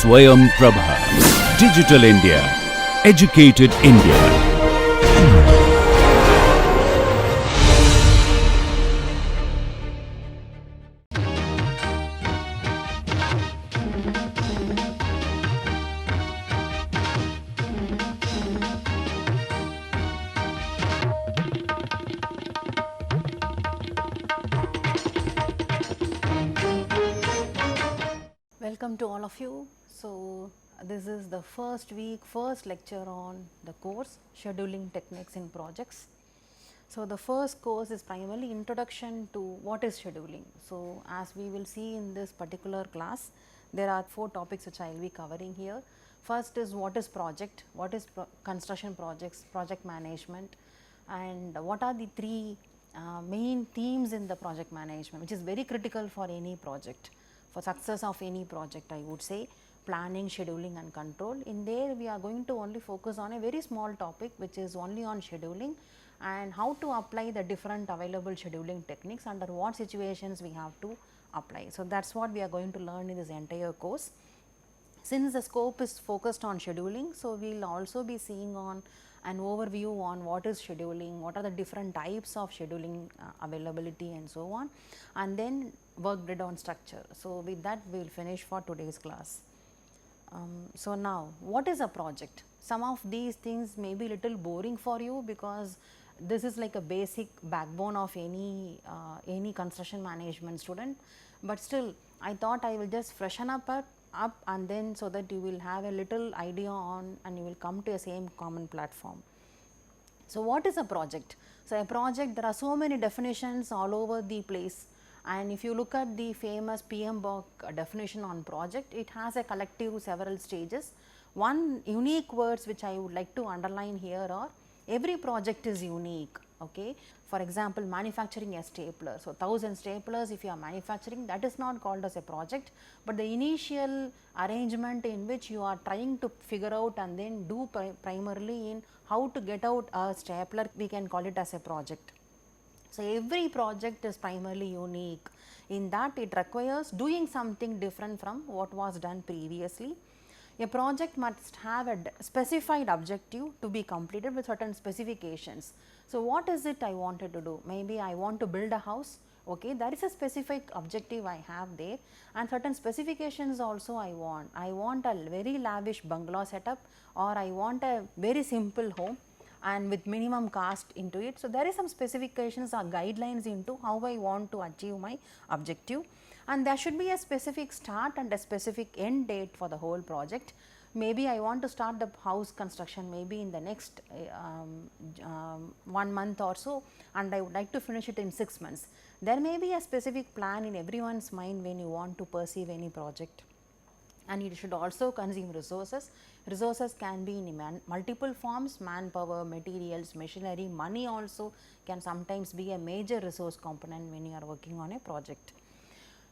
Swayam Prabha. Digital India. Educated India. Welcome to all of you. So, this is the first week, first lecture on the course Scheduling Techniques in Projects. So, the first course is primarily introduction to what is scheduling. So, as we will see in this particular class, there are 4 topics which I will be covering here. First is what is project, what is construction projects, project management, and what are the 3 main themes in the project management, which is very critical for any project. For success of any project, I would say planning, scheduling and control. In there we are going to only focus on a very small topic which is only on scheduling and how to apply the different available scheduling techniques, under what situations we have to apply. So, that is what we are going to learn in this entire course. Since the scope is focused on scheduling, so we will also be seeing on an overview on what is scheduling, what are the different types of scheduling availability and so on, and then work breakdown structure. So, with that we will finish for today's class. So, now what is a project? Some of these things may be little boring for you because this is like a basic backbone of any construction management student, but still I thought I will just freshen up and then so that you will have a little idea on and you will come to a same common platform. So, what is a project? So, a project, there are so many definitions all over the place, and if you look at the famous PMBOK definition on project, it has a collective several stages. One unique words which I would like to underline here are every project is unique. Okay. For example, manufacturing a stapler. So, 1000 staplers if you are manufacturing, that is not called as a project, but the initial arrangement in which you are trying to figure out and then do primarily in how to get out a stapler, we can call it as a project. So, every project is primarily unique in that it requires doing something different from what was done previously. A project must have a specified objective to be completed with certain specifications. So, what is it I wanted to do? Maybe I want to build a house, okay, that is a specific objective I have there, and certain specifications also I want. I want a very lavish bungalow setup, or I want a very simple home and with minimum cost into it. So, there is some specifications or guidelines into how I want to achieve my objective, and there should be a specific start and a specific end date for the whole project. Maybe I want to start the house construction maybe in the next 1 month or so, and I would like to finish it in 6 months. There may be a specific plan in everyone's mind when you want to perceive any project, and it should also consume resources. Resources can be in multiple forms: manpower, materials, machinery, money also can sometimes be a major resource component when you are working on a project.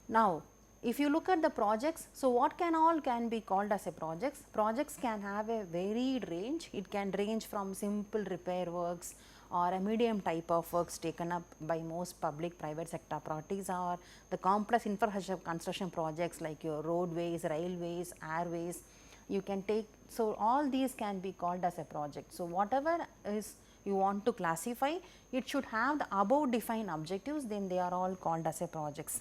Now, if you look at the projects, so what can be called as a projects? Projects can have a varied range. It can range from simple repair works or a medium type of works taken up by most public private sector properties, or the complex infrastructure construction projects like your roadways, railways, airways you can take. So, all these can be called as a project. So, whatever is you want to classify, it should have the above defined objectives, then they are all called as a projects.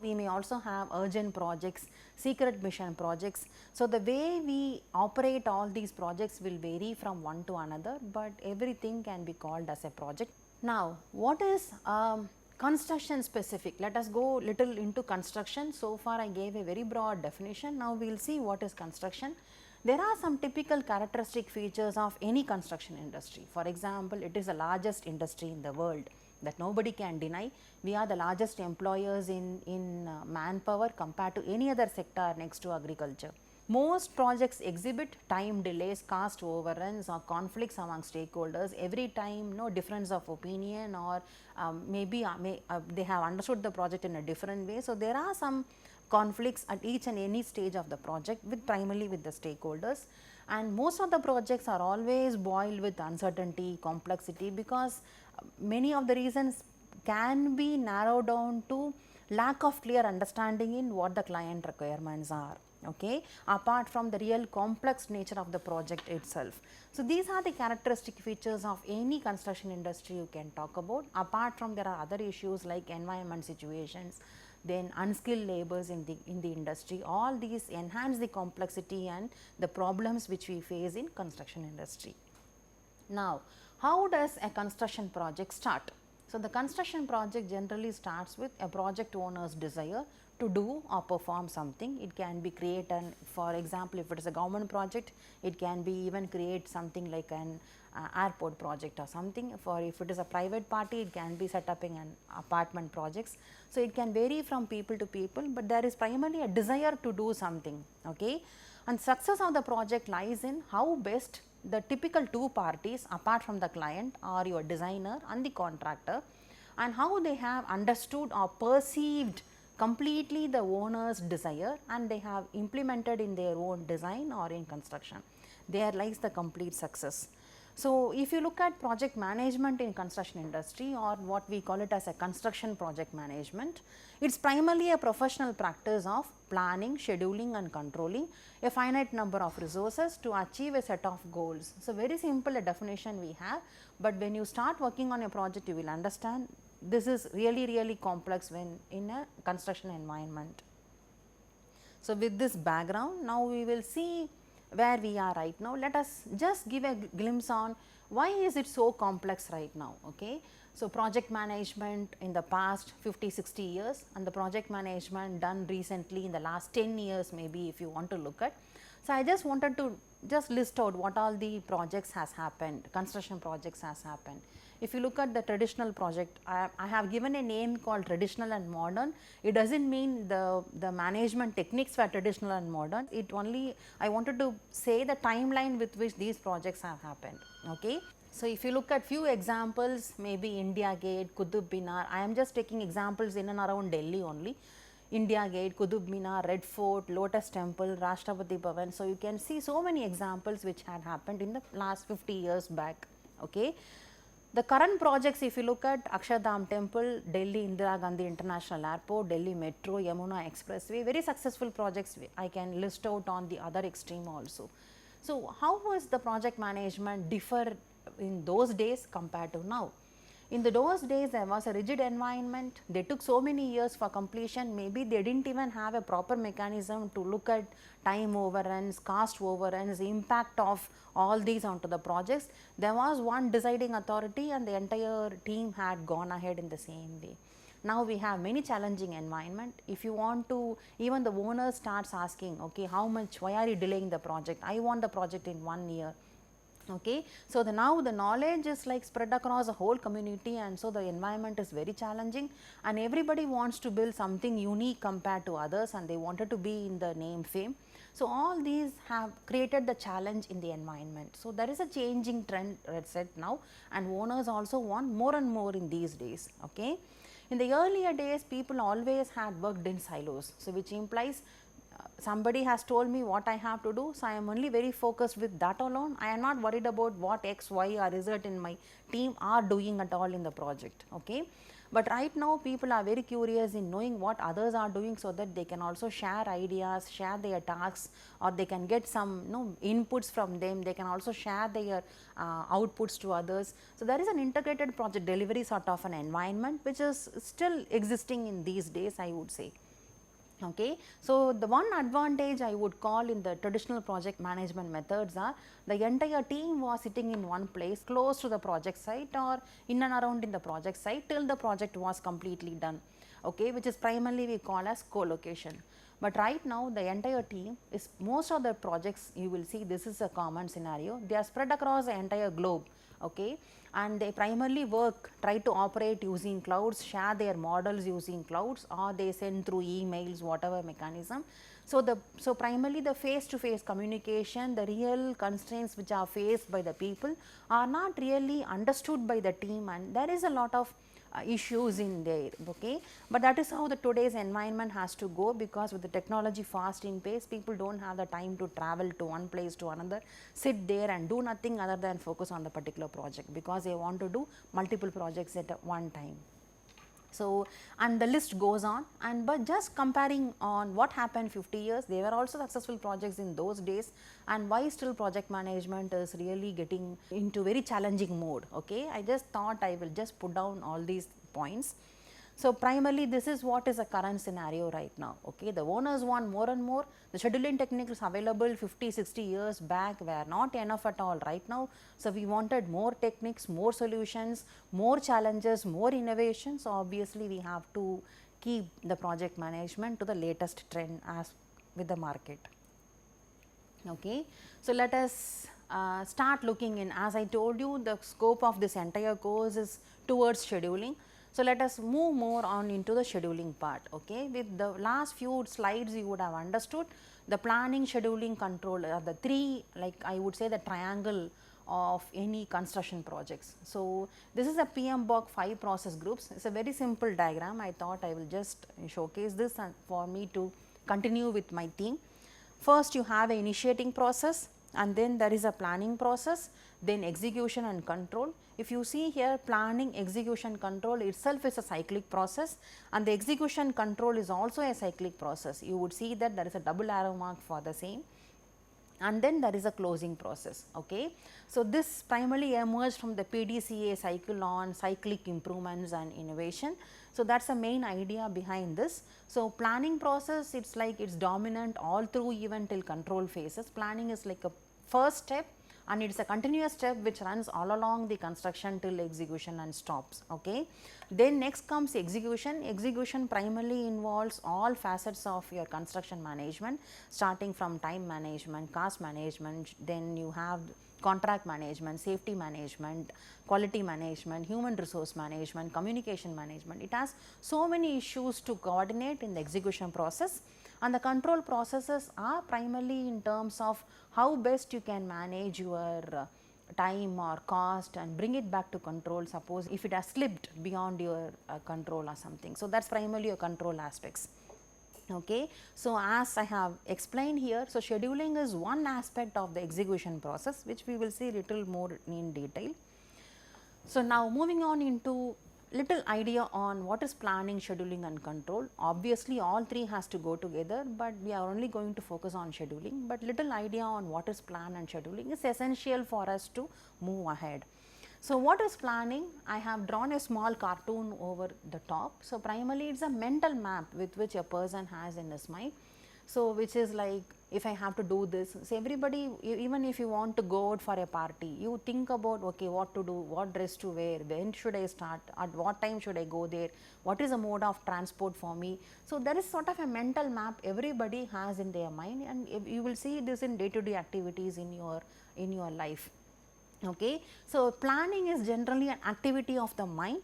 We may also have urgent projects, secret mission projects. So, the way we operate all these projects will vary from one to another, but everything can be called as a project. Now, what is construction specific? Let us go little into construction. So far I gave a very broad definition. Now, we will see what is construction. There are some typical characteristic features of any construction industry. For example, it is the largest industry in the world, that nobody can deny. We are the largest employers in manpower compared to any other sector next to agriculture. Most projects exhibit time delays, cost overruns or conflicts among stakeholders. Every time no difference of opinion, or maybe they have understood the project in a different way. So, there are some conflicts at each and any stage of the project with primarily with the stakeholders, and most of the projects are always boiled with uncertainty, complexity, because many of the reasons can be narrowed down to lack of clear understanding in what the client requirements are. okay, apart from the real complex nature of the project itself. So, these are the characteristic features of any construction industry you can talk about. Apart from, there are other issues like environment situations, then unskilled laborers in the industry. All these enhance the complexity and the problems which we face in construction industry. Now, how does a construction project start? So, the construction project generally starts with a project owner's desire to do or perform something. It can be create an, for example, if it is a government project, it can be even create something like an airport project or something. For if it is a private party, it can be set up in an apartment projects. So, it can vary from people to people, but there is primarily a desire to do something, okay. And success of the project lies in how best the typical two parties apart from the client or your designer and the contractor, and how they have understood or perceived completely the owner's desire and they have implemented in their own design or in construction. There lies the complete success. So, if you look at project management in construction industry, or what we call it as a construction project management, it is primarily a professional practice of planning, scheduling and controlling a finite number of resources to achieve a set of goals. So, very simple a definition we have, but when you start working on a project, you will understand this is really complex when in a construction environment. So, with this background, now we will see where we are right now. Let us just give a glimpse on why is it so complex right now, okay. So, project management in the past 50-60 years and the project management done recently in the last 10 years maybe, if you want to look at. So, I just wanted to just list out what all the projects has happened, construction projects has happened. If you look at the traditional project, I have given a name called traditional and modern. It does not mean the management techniques were traditional and modern, it only I wanted to say the timeline with which these projects have happened, okay. So, if you look at few examples, maybe India Gate, Qutub Minar, I am just taking examples in and around Delhi only. India Gate, Qutub Minar, Red Fort, Lotus Temple, Rashtrapati Bhavan. So, you can see so many examples which had happened in the last 50 years back, okay. The current projects, if you look at Akshardham Temple, Delhi Indira Gandhi International Airport, Delhi Metro, Yamuna Expressway, very successful projects I can list out on the other extreme also. So, how was the project management differ in those days compared to now? In those days, there was a rigid environment, they took so many years for completion, maybe they did not even have a proper mechanism to look at time overruns, cost overruns, impact of all these onto the projects. There was one deciding authority and the entire team had gone ahead in the same way. Now, we have many challenging environment. If you want to, even the owner starts asking, okay, how much, why are you delaying the project? I want the project in 1 year. Okay. So, now the knowledge is like spread across the whole community, and so the environment is very challenging and everybody wants to build something unique compared to others and they wanted to be in the name fame. So, all these have created the challenge in the environment. So, there is a changing trend set now and owners also want more and more in these days. Okay. In the earlier days, people always had worked in silos. So, which implies somebody has told me what I have to do, so I am only very focused with that alone. I am not worried about what X, Y or Z in my team are doing at all in the project. Okay. But right now, people are very curious in knowing what others are doing, so that they can also share ideas, share their tasks, or they can get some inputs from them. They can also share their outputs to others. So, there is an integrated project delivery sort of an environment which is still existing in these days, I would say. Okay. So, the one advantage I would call in the traditional project management methods are the entire team was sitting in one place close to the project site or in and around in the project site till the project was completely done, okay, which is primarily we call as co-location. But right now, the entire team is, most of the projects you will see, this is a common scenario, they are spread across the entire globe. Okay. And they primarily try to operate using clouds, share their models using clouds, or they send through emails, whatever mechanism. So, primarily the face to face communication, the real constraints which are faced by the people are not really understood by the team, and there is a lot of issues in there. Okay. But that is how the today's environment has to go, because with the technology fast in pace, people do not have the time to travel to one place to another, sit there and do nothing other than focus on the particular project, because they want to do multiple projects at one time. So, and the list goes on, and but just comparing on what happened 50 years, they were also successful projects in those days, and why still project management is really getting into very challenging mode. Okay, I just thought I will just put down all these points. So, primarily this is what is a current scenario right now. Okay, the owners want more and more. The scheduling techniques available 50, 60 years back were not enough at all right now. So, we wanted more techniques, more solutions, more challenges, more innovation. So, obviously, we have to keep the project management to the latest trend as with the market. Okay. So, let us start looking in. As I told you, the scope of this entire course is towards scheduling. So, let us move more on into the scheduling part. Okay. With the last few slides, you would have understood the planning, scheduling, control are the three, like I would say, the triangle of any construction projects. So, this is a PMBOK 5 process groups. It is a very simple diagram. I thought I will just showcase this and for me to continue with my theme. First, you have an initiating process, and then there is a planning process, then execution and control. If you see here, planning, execution, control itself is a cyclic process, and the execution control is also a cyclic process. You would see that there is a double arrow mark for the same, and then there is a closing process. Okay. So, this primarily emerged from the PDCA cycle on cyclic improvements and innovation. So, that is the main idea behind this. So, planning process, it is like it is dominant all through even till control phases. Planning is like a first step, and it is a continuous step which runs all along the construction till execution and stops. Okay. Then next comes execution. Execution primarily involves all facets of your construction management, starting from time management, cost management, then you have contract management, safety management, quality management, human resource management, communication management. It has so many issues to coordinate in the execution process, and the control processes are primarily in terms of how best you can manage your time or cost and bring it back to control, suppose if it has slipped beyond your control or something. So, that is primarily your control aspects. Okay. So, as I have explained here, so scheduling is one aspect of the execution process, which we will see little more in detail. So, now moving on into little idea on what is planning, scheduling and control. Obviously, all three has to go together, but we are only going to focus on scheduling, but little idea on what is plan and scheduling is essential for us to move ahead. So, what is planning? I have drawn a small cartoon over the top. So, primarily it is a mental map with which a person has in his mind. So, which is like, if I have to do this, so everybody, even if you want to go out for a party, you think about, okay, what to do, what dress to wear, when should I start, at what time should I go there, what is the mode of transport for me. So, there is sort of a mental map everybody has in their mind, and you will see this in day to day activities in your life. Okay. So, planning is generally an activity of the mind,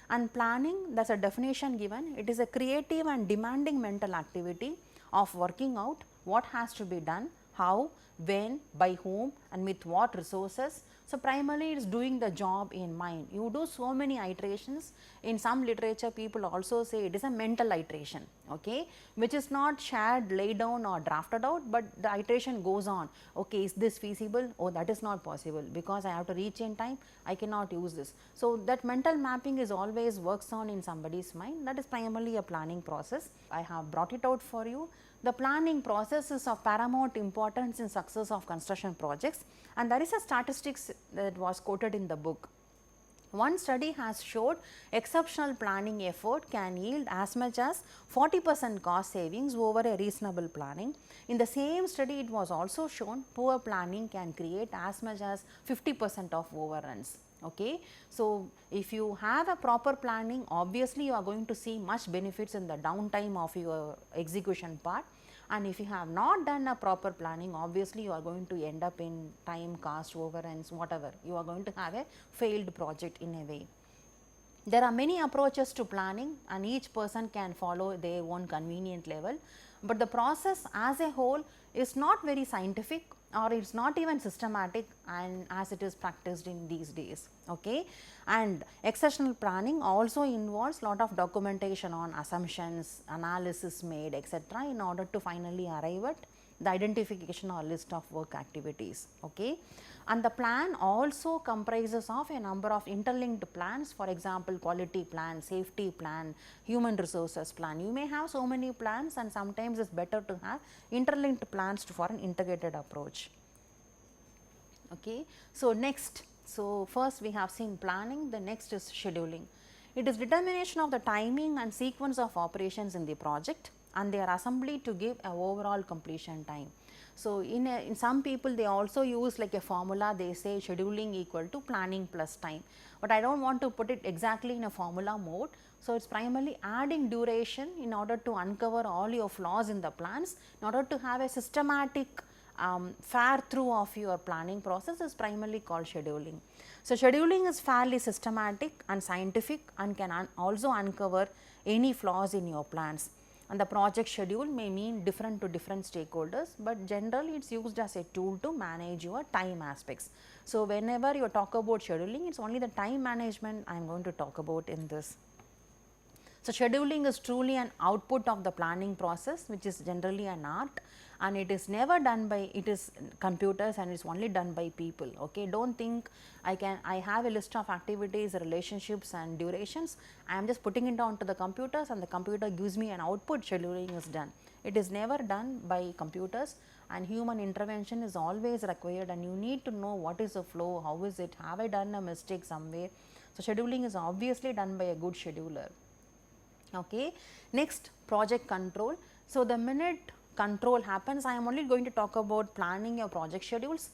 and planning, that is a definition given, it is a creative and demanding mental activity of working out what has to be done, how, when, by whom and with what resources. So, primarily it is doing the job in mind. You do so many iterations. In some literature, people also say it is a mental iteration, okay, which is not shared, laid down or drafted out, but the iteration goes on. Okay, is this feasible? Oh, that is not possible because I have to reach in time, I cannot use this. So, that mental mapping is always works on in somebody's mind. That is primarily a planning process. I have brought it out for you. The planning process is of paramount importance in success of construction projects, and there is a statistics that was quoted in the book. One study has showed exceptional planning effort can yield as much as 40% cost savings over a reasonable planning. In the same study, it was also shown poor planning can create as much as 50% of overruns. Okay. So, if you have a proper planning, obviously you are going to see much benefits in the downtime of your execution part, and if you have not done a proper planning, obviously you are going to end up in time, cost, overruns, whatever, you are going to have a failed project in a way. There are many approaches to planning, and each person can follow their own convenient level. but the process as a whole is not very scientific, or it's not even systematic and as it is practiced in these days. Okay. And exceptional planning also involves lot of documentation on assumptions, analysis made, etc., in order to finally arrive at the identification or list of work activities. Okay. And the plan also comprises of a number of interlinked plans, for example, quality plan, safety plan, human resources plan. You may have so many plans, and sometimes it is better to have interlinked plans for an integrated approach. Okay. So, next, so first we have seen planning, the next is scheduling. It is determination of the timing and sequence of operations in the project and their assembly to give a overall completion time. So, in some people they also use like a formula, they say scheduling equal to planning plus time, but I do not want to put it exactly in a formula mode. So, it is primarily adding duration in order to uncover all your flaws in the plans, in order to have a systematic fare through of your planning process is primarily called scheduling. So, scheduling is fairly systematic and scientific and can also uncover any flaws in your plans. And the project schedule may mean different to different stakeholders, but generally it is used as a tool to manage your time aspects. So, whenever you talk about scheduling, it is only the time management I am going to talk about in this. So, scheduling is truly an output of the planning process, which is generally an art, and it is never done by, it is computers and it is only done by people. Okay. Do not think I have a list of activities, relationships and durations, I am just putting it on to the computers and the computer gives me an output, scheduling is done. It is never done by computers, and human intervention is always required, and you need to know what is the flow, how is it, have I done a mistake somewhere. So, scheduling is obviously done by a good scheduler. Okay. Next, project control. So, the minute control happens, I am only going to talk about planning your project schedules,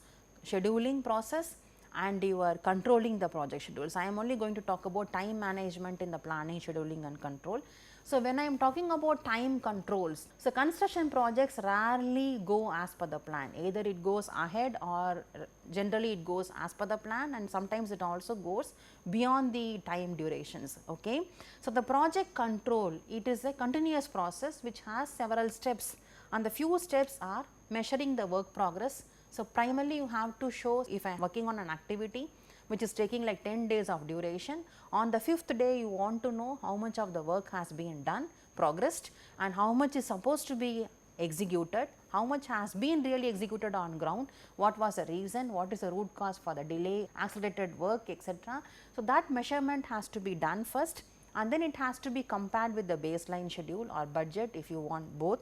scheduling process and you are controlling the project schedules. I am only going to talk about time management in the planning, scheduling and control. So, when I am talking about time controls, so construction projects rarely go as per the plan, either it goes ahead or generally it goes as per the plan, and sometimes it also goes beyond the time durations. Okay. So, the project control, it is a continuous process which has several steps, and the few steps are measuring the work progress. So, primarily you have to show if I am working on an activity which is taking like 10 days of duration, on the 5th day you want to know how much of the work has been done, progressed, and how much is supposed to be executed, how much has been really executed on ground, what was the reason, what is the root cause for the delay, accelerated work, etc. So, that measurement has to be done first, and then it has to be compared with the baseline schedule or budget if you want both,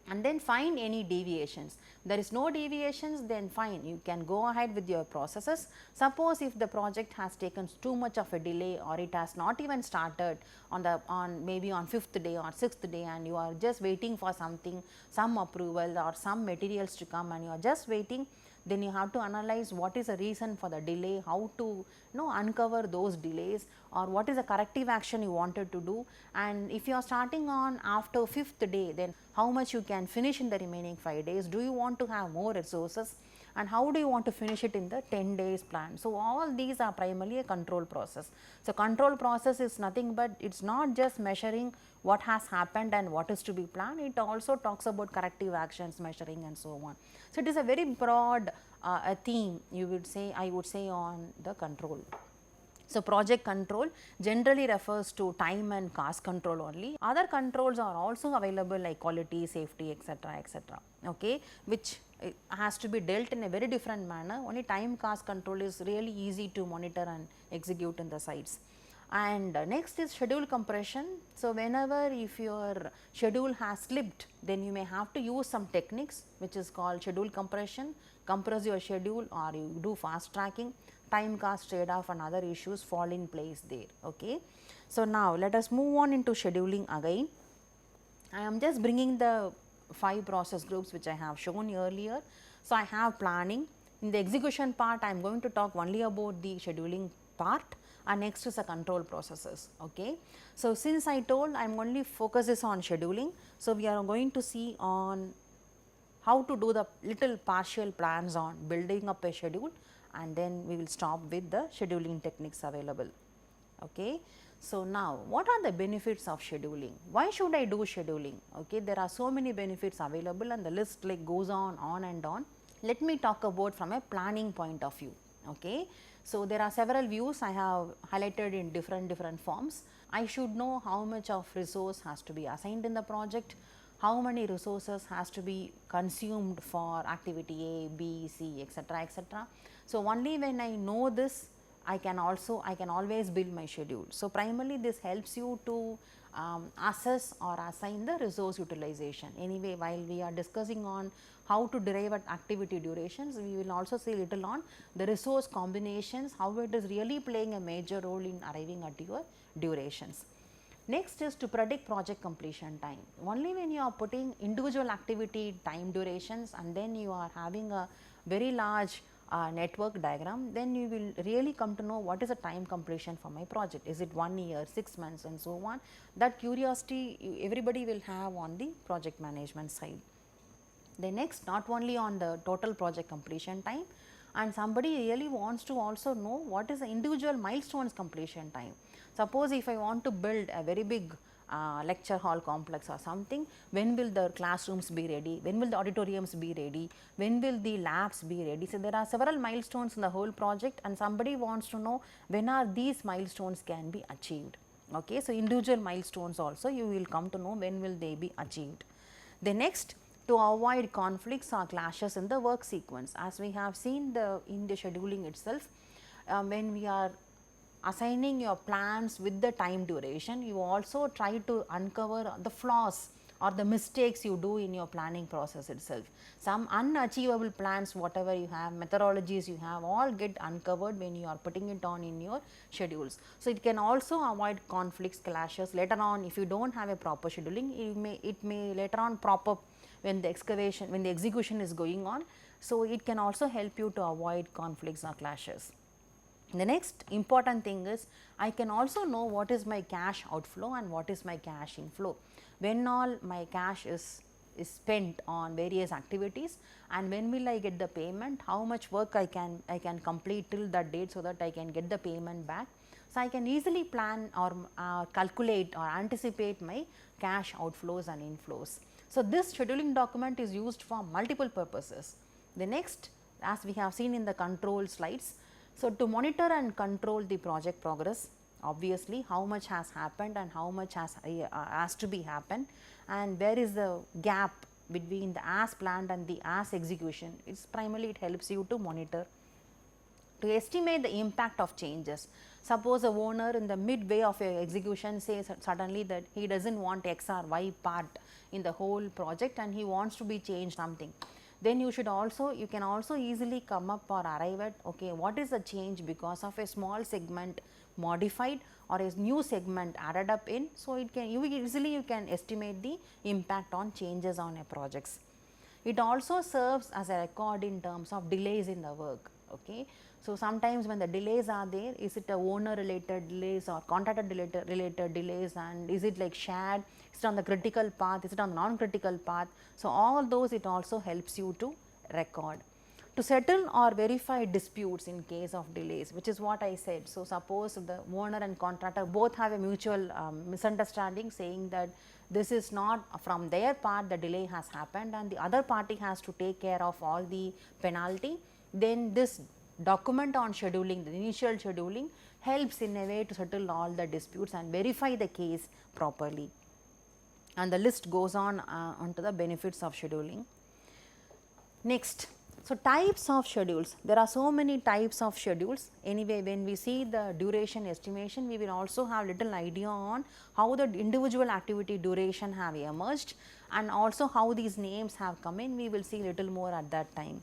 and then find any deviations. There is no deviations, then fine, you can go ahead with your processes. Suppose if the project has taken too much of a delay, or it has not even started on maybe on 5th day or 6th day, and you are just waiting for something, some approval or some materials to come, and you are just waiting, then you have to analyze what is the reason for the delay, how to uncover those delays, or what is the corrective action you wanted to do. And if you are starting on after 5th day, then how much you can finish in the remaining 5 days, do you want to have more resources, and how do you want to finish it in the 10 days plan. So, all these are primarily a control process. So, control process is nothing but it is not just measuring what has happened and what is to be planned, it also talks about corrective actions, measuring and so on. So, it is a very broad a theme you would say, I would say, on the control. So, project control generally refers to time and cost control only. Other controls are also available like quality, safety, etc., etc., okay, which has to be dealt in a very different manner. Only time cost control is really easy to monitor and execute in the sites. And next is schedule compression. So, whenever if your schedule has slipped, then you may have to use some techniques which is called schedule compression, compress your schedule, or you do fast tracking, time cost trade off and other issues fall in place there. Okay. So, now let us move on into scheduling again. I am just bringing the 5 process groups which I have shown earlier. So, I have planning. In the execution part, I am going to talk only about the scheduling part, and next is the control processes. Okay. So, since I told I am only focuses on scheduling, so we are going to see on how to do the little partial plans on building up a schedule, and then we will stop with the scheduling techniques available. Okay. So now, what are the benefits of scheduling? Why should I do scheduling? Okay, there are so many benefits available and the list like goes on and on. Let me talk about from a planning point of view. Okay, so there are several views I have highlighted in different forms. I should know how much of resource has to be assigned in the project, how many resources has to be consumed for activity A, B, C, etc., etc. So only when I know this, I can always build my schedule. So primarily this helps you to assess or assign the resource utilization. Anyway, while we are discussing on how to derive at activity durations, we will also see little on the resource combinations, how it is really playing a major role in arriving at your durations. Next is to predict project completion time. Only when you are putting individual activity time durations and then you are having a very large network diagram, then you will really come to know what is the time completion for my project. Is it 1 year, 6 months and so on. That curiosity everybody will have on the project management side. The next, not only on the total project completion time, and somebody really wants to also know what is the individual milestones completion time. Suppose if I want to build a very big lecture hall complex or something, when will the classrooms be ready, when will the auditoriums be ready, when will the labs be ready. So there are several milestones in the whole project and somebody wants to know when are these milestones can be achieved. Okay, so individual milestones also you will come to know when will they be achieved. The next, to avoid conflicts or clashes in the work sequence, as we have seen in the scheduling itself, when we are assigning your plans with the time duration, you also try to uncover the flaws or the mistakes you do in your planning process itself. Some unachievable plans, whatever you have, methodologies you have, all get uncovered when you are putting it on in your schedules. So it can also avoid conflicts, clashes later on. If you don't have a proper scheduling, it may later on prop up when the execution is going on. So it can also help you to avoid conflicts or clashes. The next important thing is I can also know what is my cash outflow and what is my cash inflow. When all my cash is spent on various activities and when will I get the payment, how much work I can complete till that date so that I can get the payment back. So I can easily plan or calculate or anticipate my cash outflows and inflows. So this scheduling document is used for multiple purposes. The next, as we have seen in the control slides, so to monitor and control the project progress, obviously how much has happened and how much has to be happened and where is the gap between the as planned and the as execution. It's primarily it helps you to monitor. To estimate the impact of changes. Suppose a owner in the midway of your execution says suddenly that he doesn't want X or Y part in the whole project and he wants to be changed something. Then you can also easily come up or arrive at, okay, what is the change because of a small segment modified or a new segment added up in. So you can estimate the impact on changes on a projects. It also serves as a record in terms of delays in the work. Okay. So sometimes when the delays are there, is it a owner related delays or contractor related delays, and is it like shared, is it on the critical path, is it on the non-critical path. So all those it also helps you to record. To settle or verify disputes in case of delays, which is what I said. So suppose the owner and contractor both have a mutual misunderstanding saying that this is not from their part, the delay has happened and the other party has to take care of all the penalty, then this document on scheduling, the initial scheduling, helps in a way to settle all the disputes and verify the case properly. And the list goes on onto the benefits of scheduling. Next, so types of schedules. There are so many types of schedules. Anyway, when we see the duration estimation, we will also have little idea on how the individual activity duration have emerged and also how these names have come in. We will see little more at that time.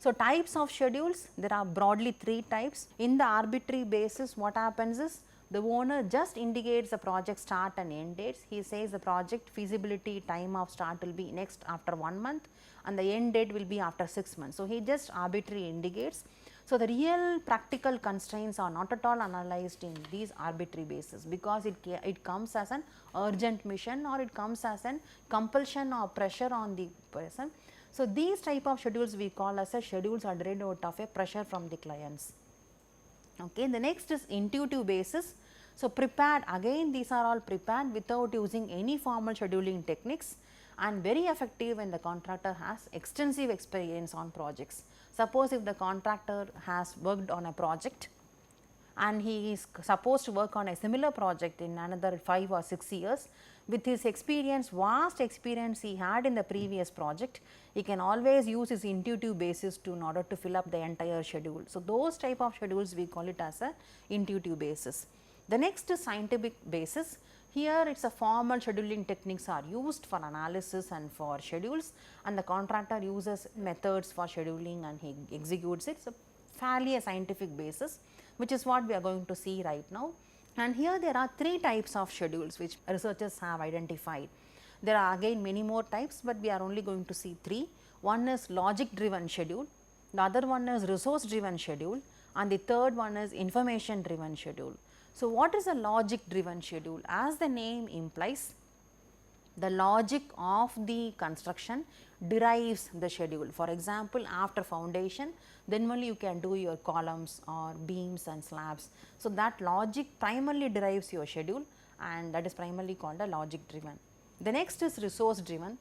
So types of schedules, there are broadly 3 types. In the arbitrary basis, what happens is the owner just indicates the project start and end dates. He says the project feasibility time of start will be next after 1 month and the end date will be after 6 months. So he just arbitrarily indicates. So the real practical constraints are not at all analyzed in these arbitrary basis because it comes as an urgent mission or it comes as an compulsion or pressure on the person. So these type of schedules we call as a schedules are derived out of a pressure from the clients. Okay. The next is intuitive basis. So, prepared, again these are all prepared without using any formal scheduling techniques, and very effective when the contractor has extensive experience on projects. Suppose if the contractor has worked on a project and he is supposed to work on a similar project in another 5 or 6 years, with his experience, vast experience he had in the previous project, he can always use his intuitive basis to in order to fill up the entire schedule. So, those type of schedules we call it as a intuitive basis. The next is scientific basis. Here it is a formal scheduling techniques are used for analysis and for schedules, and the contractor uses methods for scheduling and he executes it. So, fairly a scientific basis, which is what we are going to see right now. And here there are 3 types of schedules which researchers have identified. There are again many more types, but we are only going to see 3. One is logic driven schedule, the other one is resource driven schedule, and the third one is information driven schedule. So, what is a logic driven schedule? As the name implies, the logic of the construction derives the schedule. For example, after foundation, then only you can do your columns or beams and slabs. So, that logic primarily derives your schedule, and that is primarily called a logic driven. The next is resource driven.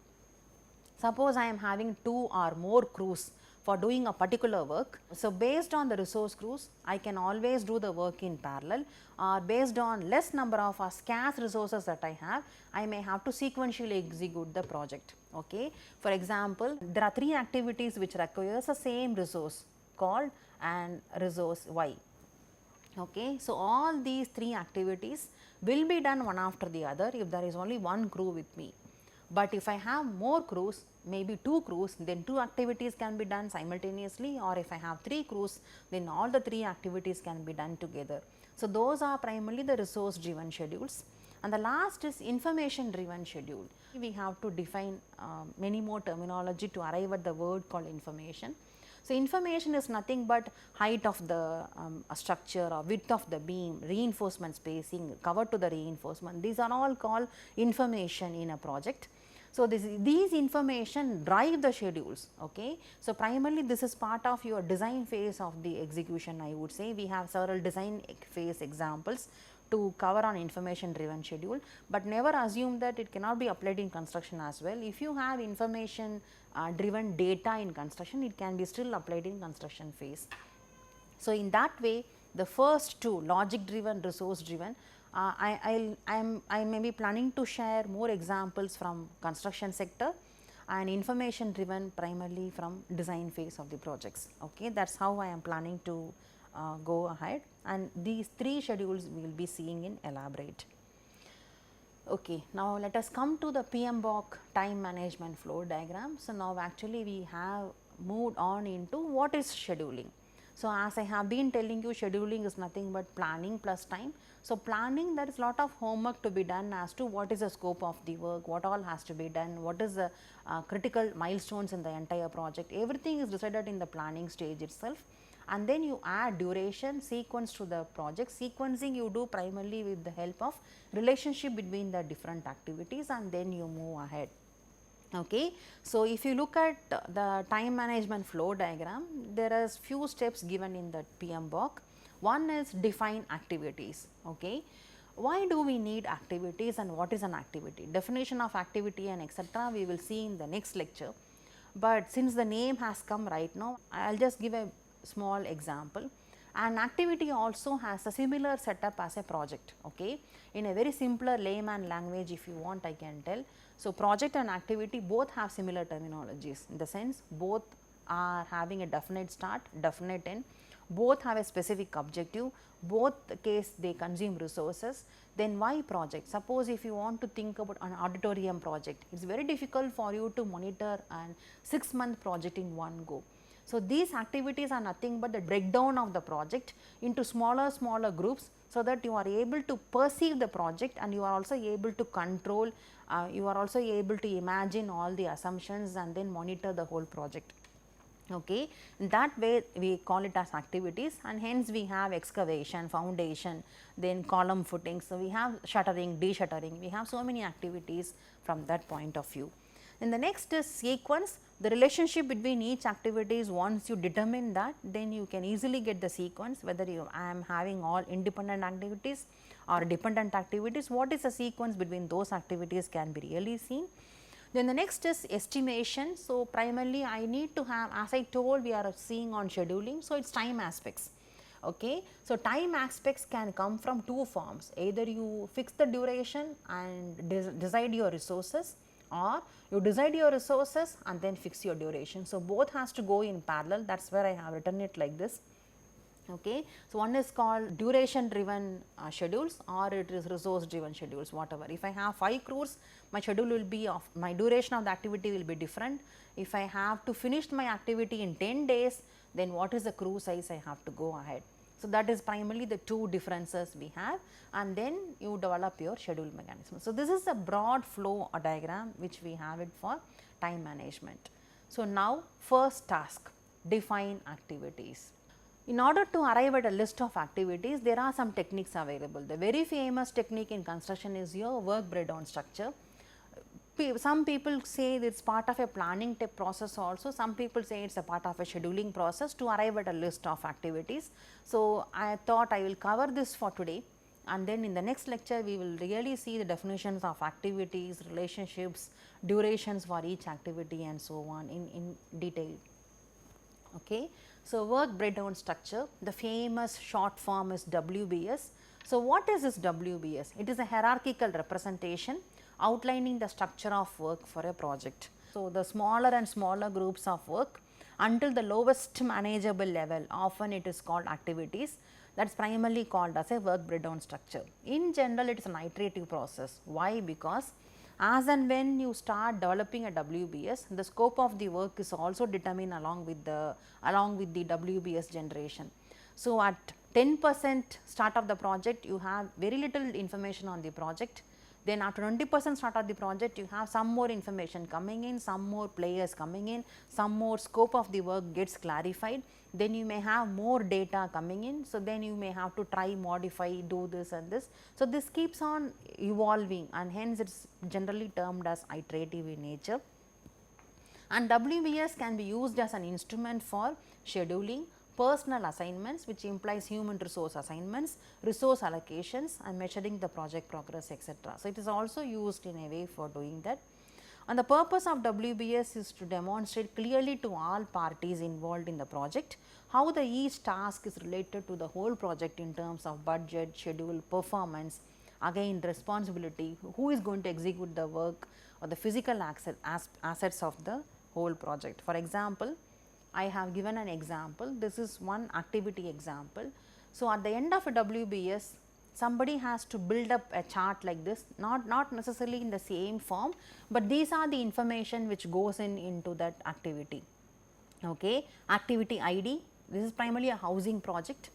Suppose I am having 2 or more crews for doing a particular work. So, based on the resource crews, I can always do the work in parallel, or based on less number of scarce resources that I have, I may have to sequentially execute the project. Okay. For example, there are 3 activities which requires the same resource called and resource Y. Okay. So, all these 3 activities will be done one after the other if there is only one crew with me. But if I have more crews, maybe 2 crews, then 2 activities can be done simultaneously, or if I have 3 crews, then all the 3 activities can be done together. So, those are primarily the resource driven schedules. And the last is information driven schedule. We have to define many more terminology to arrive at the word called information. So, information is nothing but height of the structure or width of the beam, reinforcement spacing, cover to the reinforcement, these are all called information in a project. So, these information drive the schedules. Okay. So, primarily this is part of your design phase of the execution. I would say we have several design phase examples to cover on information driven schedule, but never assume that it cannot be applied in construction as well. If you have information driven data in construction, it can be still applied in construction phase. So, in that way the first 2, logic driven, resource driven, I may be planning to share more examples from construction sector, and information driven primarily from design phase of the projects. Okay. That is how I am planning to go ahead, and these 3 schedules we will be seeing in elaborate. Okay. Now, let us come to the PMBOK time management flow diagram. So, now actually we have moved on into what is scheduling. So, as I have been telling you, scheduling is nothing but planning plus time. So, planning, there is lot of homework to be done as to what is the scope of the work, what all has to be done, what is the critical milestones in the entire project, everything is decided in the planning stage itself. And then you add duration, sequence to the project. Sequencing you do primarily with the help of relationship between the different activities, and then you move ahead. Okay. So, if you look at the time management flow diagram, there is few steps given in the PMBOK. One is define activities. Okay. Why do we need activities and what is an activity? Definition of activity and etc. we will see in the next lecture, but since the name has come right now, I will just give a small example. An activity also has a similar setup as a project. Okay. In a very simpler layman language, if you want, I can tell. So, project and activity both have similar terminologies, in the sense both are having a definite start, definite end, both have a specific objective, both case they consume resources. Then why project? Suppose if you want to think about an auditorium project, it is very difficult for you to monitor an 6-month project in one go. So, these activities are nothing but the breakdown of the project into smaller groups, so that you are able to perceive the project, and you are also able to control, you are also able to imagine all the assumptions and then monitor the whole project. Okay. In that way we call it as activities, and hence we have excavation, foundation, then column footing. So, we have shuttering, de-shuttering, we have so many activities from that point of view. In the next is sequence. The relationship between each activity is, once you determine that, then you can easily get the sequence, whether I am having all independent activities or dependent activities, what is the sequence between those activities can be really seen. Then the next is estimation. So, primarily I need to have, as I told, we are seeing on scheduling, so it is time aspects. Okay. So, time aspects can come from two forms, either you fix the duration and decide your resources, or you decide your resources and then fix your duration. So, both has to go in parallel, that is where I have written it like this. Okay. So, one is called duration driven schedules, or it is resource driven schedules, whatever. If I have 5 crores, my schedule will be of, my duration of the activity will be different. If I have to finish my activity in 10 days, then what is the crew size I have to go ahead. So, that is primarily the two differences we have, and then you develop your schedule mechanism. So, this is a broad flow diagram which we have it for time management. So, now first task, define activities. In order to arrive at a list of activities, there are some techniques available. The very famous technique in construction is your work breakdown structure. Some people say it is part of a planning process also, some people say it is a part of a scheduling process to arrive at a list of activities. So, I thought I will cover this for today, and then in the next lecture we will really see the definitions of activities, relationships, durations for each activity and so on in detail. Okay. So, work breakdown structure, the famous short form is WBS. So, what is this WBS? It is a hierarchical representation outlining the structure of work for a project. So, the smaller and smaller groups of work until the lowest manageable level, often it is called activities, that is primarily called as a work breakdown structure. In general, it is an iterative process. Why? Because as and when you start developing a WBS, the scope of the work is also determined along with the WBS generation. So, at 10% start of the project, you have very little information on the project. Then after 20% start of the project, you have some more information coming in, some more players coming in, some more scope of the work gets clarified. Then you may have more data coming in. So, then you may have to try, modify, do this and this. So, this keeps on evolving, and hence it is generally termed as iterative in nature. And WBS can be used as an instrument for scheduling, personal assignments, which implies human resource assignments, resource allocations, and measuring the project progress, etc. So, it is also used in a way for doing that. And the purpose of WBS is to demonstrate clearly to all parties involved in the project how the each task is related to the whole project in terms of budget, schedule, performance, again responsibility, who is going to execute the work, or the physical assets of the whole project. For example, I have given an example, this is one activity example. So, at the end of a WBS, somebody has to build up a chart like this, not necessarily in the same form, but these are the information which goes into that activity. Okay. Activity ID, this is primarily a housing project,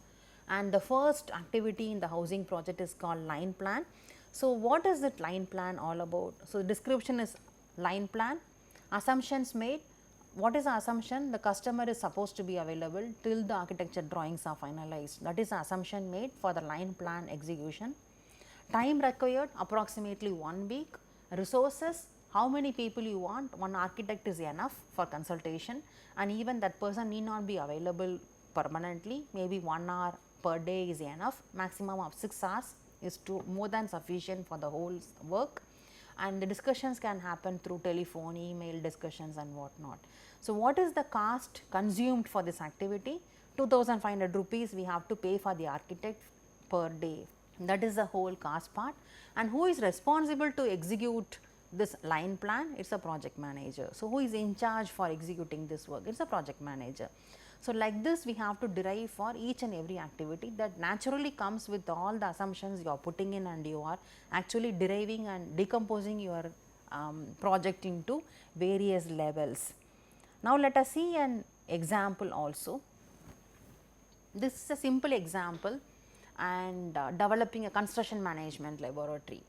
and the first activity in the housing project is called line plan. So, what is that line plan all about? So, the description is line plan, assumptions made. What is the assumption? The customer is supposed to be available till the architecture drawings are finalized. That is the assumption made for the line plan execution. Time required approximately 1 week. Resources, how many people you want, one architect is enough for consultation, and even that person need not be available permanently, maybe 1 hour per day is enough, maximum of 6 hours is more than sufficient for the whole work. And the discussions can happen through telephone, email discussions and what not. So, what is the cost consumed for this activity? 2500 rupees we have to pay for the architect per day, that is the whole cost part. And who is responsible to execute this line plan? It is a project manager. So, who is in charge for executing this work? It is a project manager. So, like this we have to derive for each and every activity, that naturally comes with all the assumptions you are putting in, and you are actually deriving and decomposing your project into various levels. Now, let us see an example also. This is a simple example, and developing a construction management laboratory.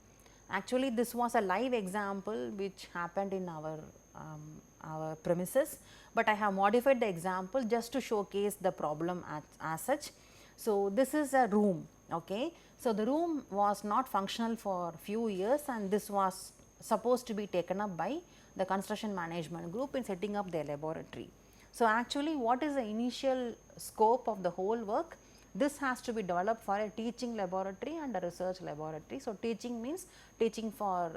Actually, this was a live example which happened in our premises, but I have modified the example just to showcase the problem as such. So, this is a room. Okay. So, the room was not functional for few years, and this was supposed to be taken up by the construction management group in setting up their laboratory. So, actually what is the initial scope of the whole work? This has to be developed for a teaching laboratory and a research laboratory. So, teaching means teaching for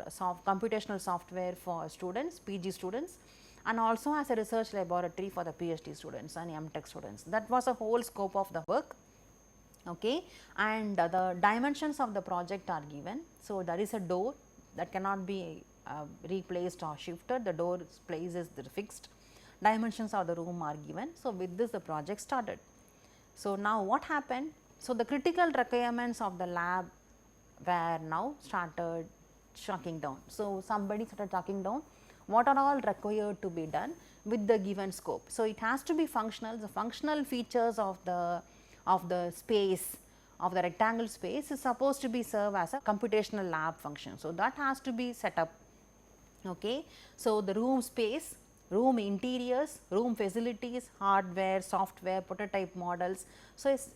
computational software for students, PG students, and also as a research laboratory for the PhD students and MTech students. That was a whole scope of the work. Okay. And the dimensions of the project are given. So, there is a door that cannot be replaced or shifted, the door's place is fixed, dimensions of the room are given. So, with this the project started. So, now what happened? So, the critical requirements of the lab were now started chalking down. So, somebody started chalking down what are all required to be done with the given scope. So, it has to be functional. The functional features of the space, of the rectangle space is supposed to be serve as a computational lab function. So, that has to be set up. Okay. So, the room space, room interiors, room facilities, hardware, software, prototype models. So, it's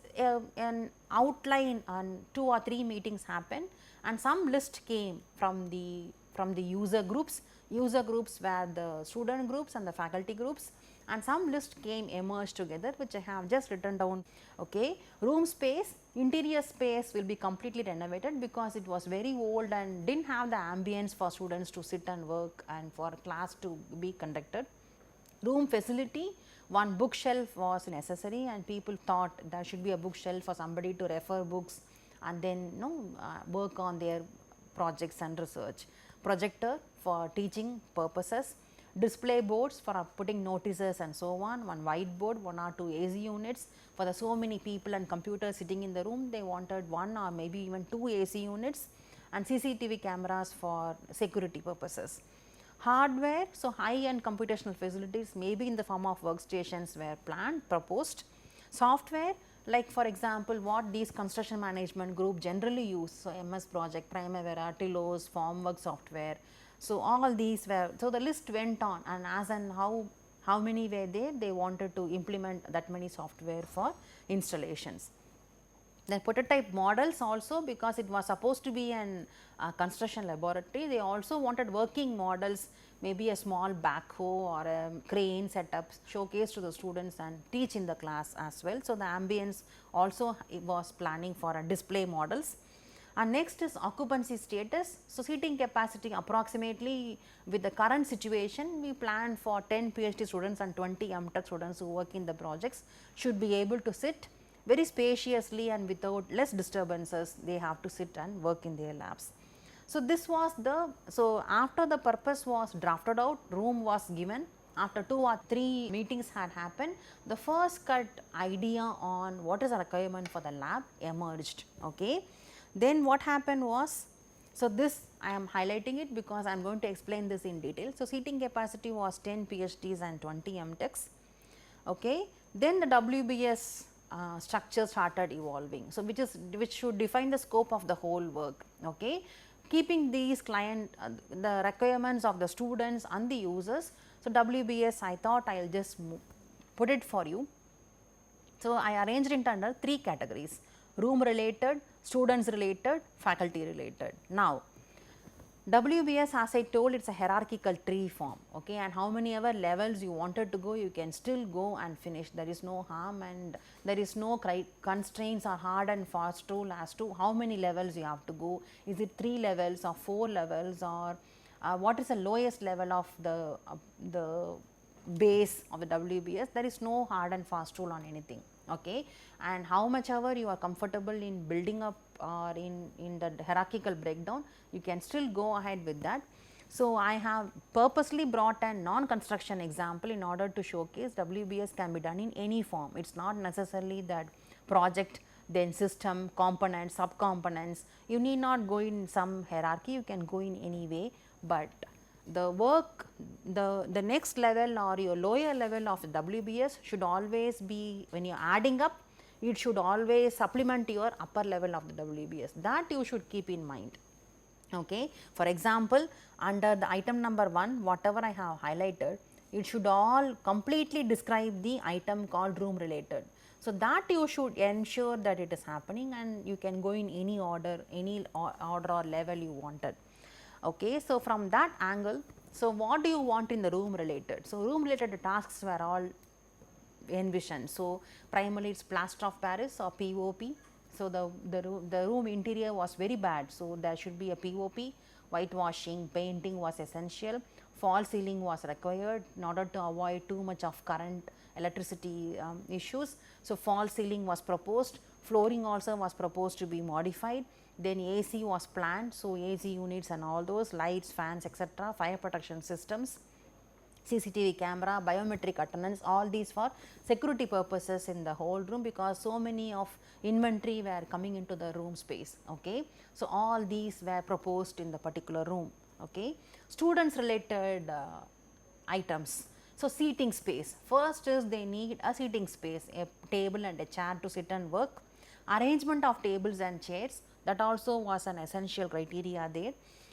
an outline and 2 or 3 meetings happened, and some list came from the user groups. User groups were the student groups and the faculty groups, and some list came emerged together, which I have just written down. Okay. Room space, interior space will be completely renovated because it was very old and did not have the ambience for students to sit and work and for class to be conducted. Room facility, one bookshelf was necessary and people thought there should be a bookshelf for somebody to refer books and then work on their projects and research. Projector for teaching purposes, display boards for putting notices and so on, one whiteboard, 1 or 2 AC units for the so many people and computers sitting in the room, they wanted 1 or maybe even 2 AC units, and CCTV cameras for security purposes. Hardware, so high end computational facilities maybe in the form of workstations were planned, proposed. Software, like for example, what these construction management group generally use, so MS Project, Primavera, Tilos, Formwork software. So, all these were, so the list went on, and as and how many were there, they wanted to implement that many software for installations. The prototype models also, because it was supposed to be an construction laboratory, they also wanted working models, maybe a small backhoe or a crane setup, showcase to the students and teach in the class as well. So, the ambience also was planning for a display models. And next is occupancy status. So, seating capacity approximately with the current situation, we planned for 10 PhD students and 20 MTech students who work in the projects should be able to sit very spaciously and without less disturbances, they have to sit and work in their labs. So, this was the, so after the purpose was drafted out, room was given, after 2 or 3 meetings had happened, the first cut idea on what is the requirement for the lab emerged. Okay. Then what happened was, so this I am highlighting it because I am going to explain this in detail. So, seating capacity was 10 PhDs and 20 MTechs. Okay. Then the WBS structure started evolving. So, which should define the scope of the whole work. Okay. Keeping these the requirements of the students and the users. So, WBS I thought I will just put it for you. So, I arranged it under 3 categories: room related, students related, faculty related. Now, WBS, as I told, it is a hierarchical tree form, okay, and how many ever levels you wanted to go, you can still go and finish. There is no harm and there is no constraints or hard and fast rule as to how many levels you have to go. Is it 3 levels or 4 levels, or what is the lowest level of the base of the WBS? There is no hard and fast rule on anything. Okay, and how much ever you are comfortable in building up or in the hierarchical breakdown, you can still go ahead with that. So, I have purposely brought a non-construction example in order to showcase WBS can be done in any form. It is not necessarily that project, then system, components, sub-components, you need not go in some hierarchy, you can go in any way, but the work, the next level or your lower level of WBS should always be, when you are adding up, it should always supplement your upper level of the WBS, that you should keep in mind. Okay. For example, under the item number 1, whatever I have highlighted, it should all completely describe the item called room related. So, that you should ensure that it is happening, and you can go in any order or level you wanted. Okay. So, from that angle, so what do you want in the room related? So, room related tasks were all envisioned. So, primarily it is plaster of Paris or POP. So, the room interior was very bad. So, there should be a POP, whitewashing, painting was essential, false ceiling was required in order to avoid too much of current electricity issues. So, false ceiling was proposed, flooring also was proposed to be modified, then AC was planned. So, AC units and all those lights, fans, etc., fire protection systems, CCTV camera, biometric attendance, all these for security purposes in the whole room, because so many of inventory were coming into the room space. Okay. So, all these were proposed in the particular room. Okay. Students related items. So, seating space, first is they need a seating space, a table and a chair to sit and work. Arrangement of tables and chairs, that also was an essential criteria there.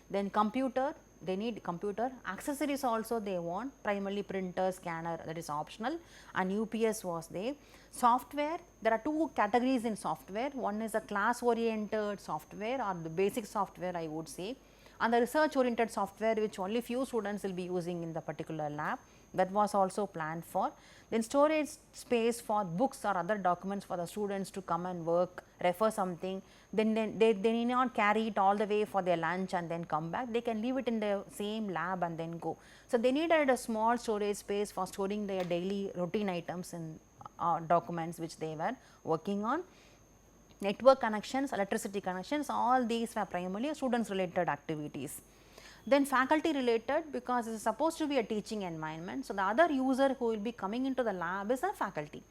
Then computer, they need computer. Accessories also they want, primarily printer, scanner, that is optional, and UPS was there. Software, there are two categories in software. One is a class oriented software or the basic software, I would say, and the research oriented software, which only few students will be using in the particular lab, that was also planned for. Then storage space for books or other documents for the students to come and work, refer something, then they need not carry it all the way for their lunch and then come back, they can leave it in the same lab and then go. So, they needed a small storage space for storing their daily routine items and documents which they were working on. Network connections, electricity connections, all these were primarily students related activities. Then faculty related, because it is supposed to be a teaching environment. So, the other user who will be coming into the lab is a faculty.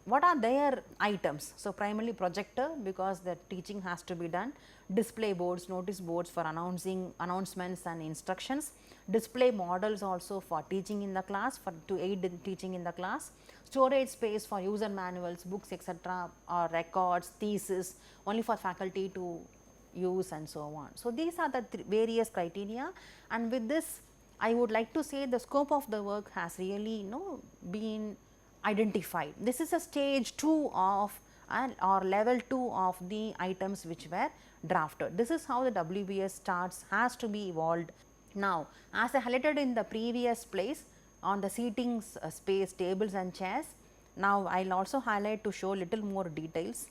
What are their items? So, primarily projector, because the teaching has to be done, display boards, notice boards for announcements and instructions, display models also for teaching in the class, for to aid in teaching in the class, storage space for user manuals, books, etc., or records, thesis, only for faculty to use and so on. So, these are the various criteria, and with this I would like to say the scope of the work has really been identified. This is a stage 2 of or level 2 of the items which were drafted. This is how the WBS starts, has to be evolved. Now, as I highlighted in the previous place on the seating space, tables and chairs, now I will also highlight to show little more details.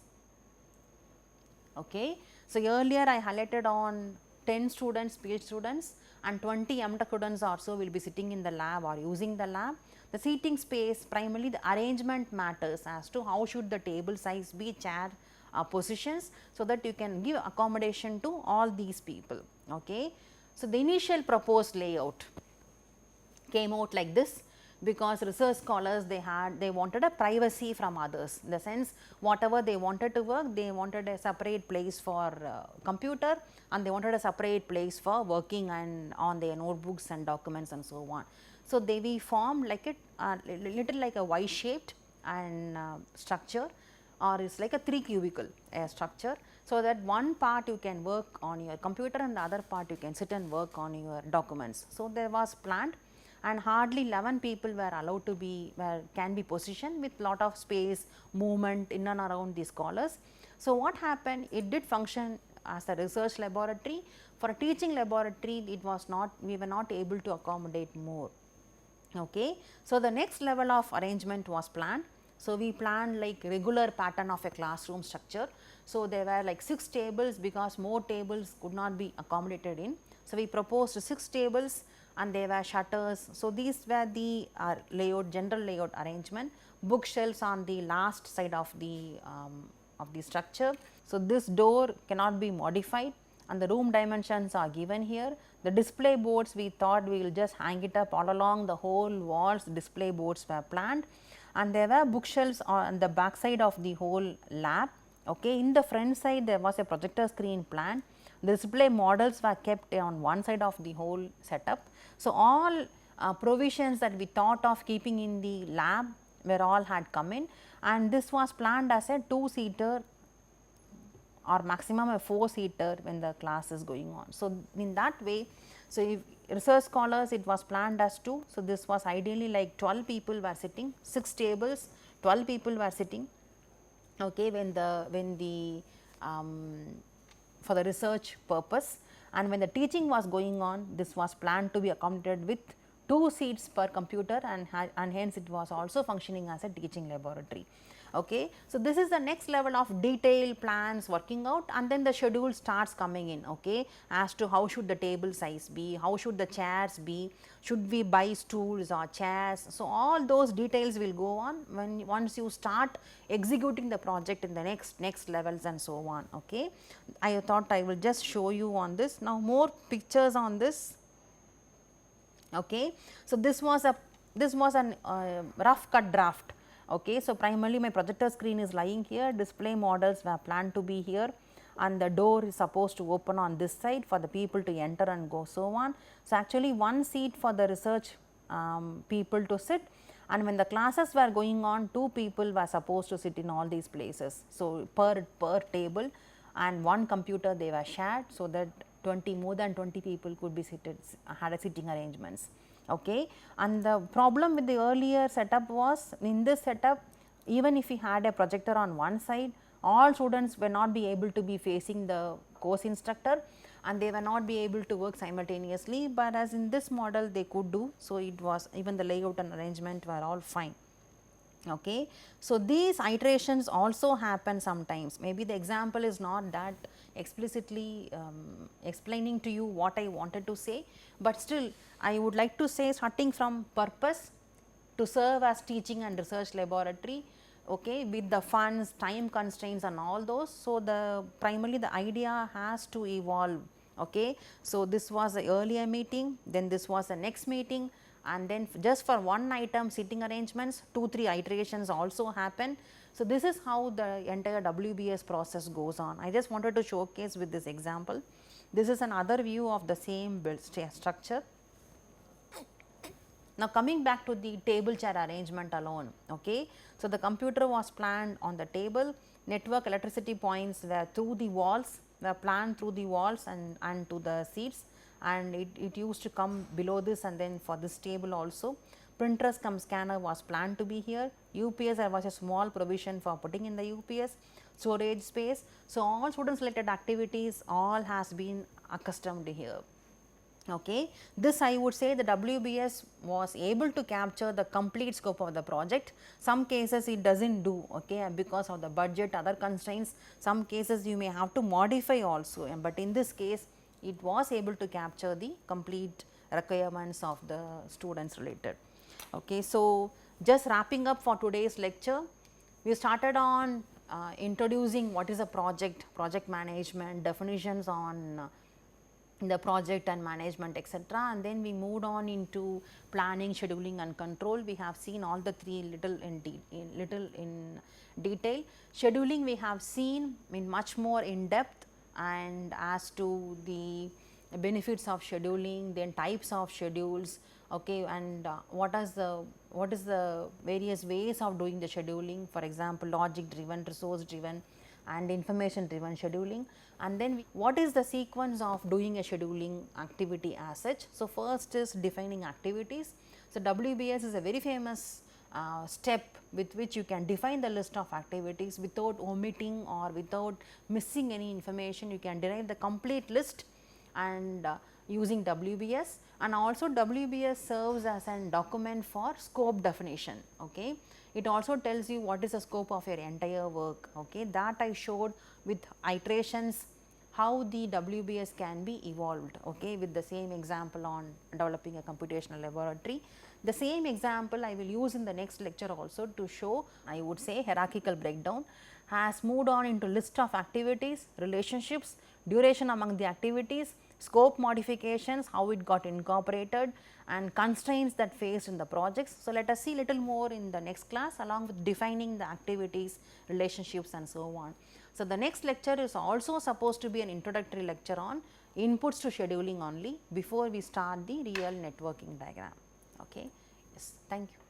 Okay. So, earlier I highlighted on 10 students, PhD students, and 20 MTech students also will be sitting in the lab or using the lab. The seating space, primarily the arrangement matters as to how should the table size be, chair positions, so that you can give accommodation to all these people. Okay. So, the initial proposed layout came out like this, because research scholars they wanted a privacy from others, in the sense whatever they wanted to work, they wanted a separate place for computer, and they wanted a separate place for working and on their notebooks and documents and so on. So, we formed like a little like a Y shaped and structure, or it's like a 3 cubicle structure, so that one part you can work on your computer and the other part you can sit and work on your documents. So, there was planned, and hardly 11 people were allowed to be can be positioned with lot of space, movement in and around the scholars. So, what happened, it did function as a research laboratory. For a teaching laboratory, it was not, we were not able to accommodate more. Okay. So, the next level of arrangement was planned. So, we planned like regular pattern of a classroom structure. So, there were like 6 tables, because more tables could not be accommodated in. So, we proposed 6 tables and there were shutters. So, these were the layout, general layout arrangement, bookshelves on the last side of the structure. So, this door cannot be modified, and the room dimensions are given here. The display boards, we thought we will just hang it up all along the whole walls, display boards were planned, and there were bookshelves on the back side of the whole lab. Okay. In the front side there was a projector screen planned. The display models were kept on one side of the whole setup. So, all provisions that we thought of keeping in the lab were all had come in, and this was planned as a 2-seater or maximum a 4-seater when the class is going on. So, in that way, so if research scholars, it was planned as 2. So, this was ideally like 12 people were sitting, 6 tables, 12 people were sitting. Okay, for the research purpose, and when the teaching was going on, this was planned to be accommodated with 2 seats per computer, and hence it was also functioning as a teaching laboratory. Okay. So, this is the next level of detailed plans working out, and then the schedule starts coming in, okay, as to how should the table size be, how should the chairs be, should we buy stools or chairs. So, all those details will go on when once you start executing the project in the next levels and so on. Okay. I thought I will just show you on this. Now, more pictures on this. Okay. So, this was an rough cut draft. Okay. So, primarily my projector screen is lying here, display models were planned to be here, and the door is supposed to open on this side for the people to enter and go, so on. So, actually one seat for the research people to sit, and when the classes were going on, 2 people were supposed to sit in all these places. So, per table and one computer they were shared, so that more than 20 people could be seated, had a sitting arrangements. Okay. And the problem with the earlier setup was, in this setup, even if we had a projector on one side, all students were not be able to be facing the course instructor, and they were not be able to work simultaneously, but as in this model they could do. So, it was even the layout and arrangement were all fine. Okay. So, these iterations also happen sometimes. Maybe the example is not that explicitly explaining to you what I wanted to say, but still I would like to say, starting from purpose to serve as teaching and research laboratory, okay, with the funds, time constraints and all those. So, the primarily the idea has to evolve. Okay. So, this was the earlier meeting, then this was the next meeting, and then just for one item sitting arrangements 2-3 iterations also happen. So, this is how the entire WBS process goes on. I just wanted to showcase with this example. This is another view of the same build structure. Now, coming back to the table chair arrangement alone. Okay. So, the computer was planned on the table, network electricity points were through the walls, were planned through the walls and to the seats, and it used to come below this, and then for this table also. Printers cum scanner was planned to be here, UPS there was a small provision for putting in the UPS, storage space. So, all students related activities all has been accustomed here. Okay. This I would say the WBS was able to capture the complete scope of the project. Some cases it does not do, okay, because of the budget, other constraints. Some cases you may have to modify also, but in this case it was able to capture the complete requirements of the students related. Okay. So, just wrapping up for today's lecture, we started on introducing what is a project, project management, definitions on the project and management, etc., and then we moved on into planning, scheduling and control. We have seen all the 3 little in detail. Scheduling we have seen in much more in depth, and as to the benefits of scheduling, then types of schedules, okay, and what is the various ways of doing the scheduling, for example, logic driven, resource driven and information driven scheduling, and then what is the sequence of doing a scheduling activity as such. So, first is defining activities. So, WBS is a very famous step with which you can define the list of activities without omitting or without missing any information. You can derive the complete list and using WBS, and also WBS serves as a document for scope definition. Okay. It also tells you what is the scope of your entire work. Okay. That I showed with iterations how the WBS can be evolved, okay, with the same example on developing a computational laboratory. The same example I will use in the next lecture also to show, I would say, hierarchical breakdown has moved on into list of activities, relationships, duration among the activities, scope modifications, how it got incorporated, and constraints that faced in the projects. So, let us see little more in the next class along with defining the activities, relationships and so on. So, the next lecture is also supposed to be an introductory lecture on inputs to scheduling only before we start the real networking diagram. Okay. Yes, thank you.